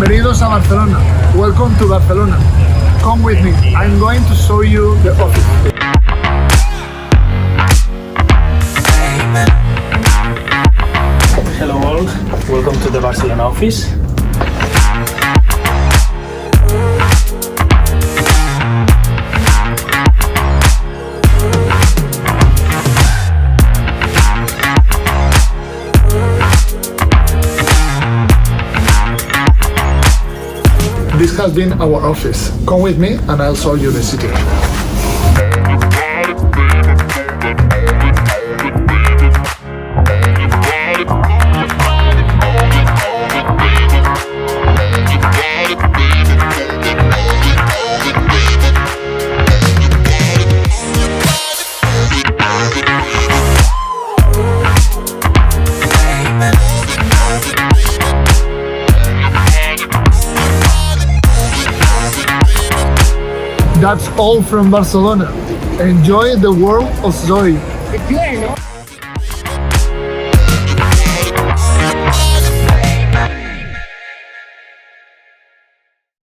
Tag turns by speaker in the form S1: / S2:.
S1: Bienvenidos a Barcelona. Welcome to Barcelona. Come with me. I'm going to show you the office.
S2: Hello all, welcome to the Barcelona office.
S1: This has been our office. Come with me and I'll show you the city. That's all from Barcelona. Enjoy the world of Zoi.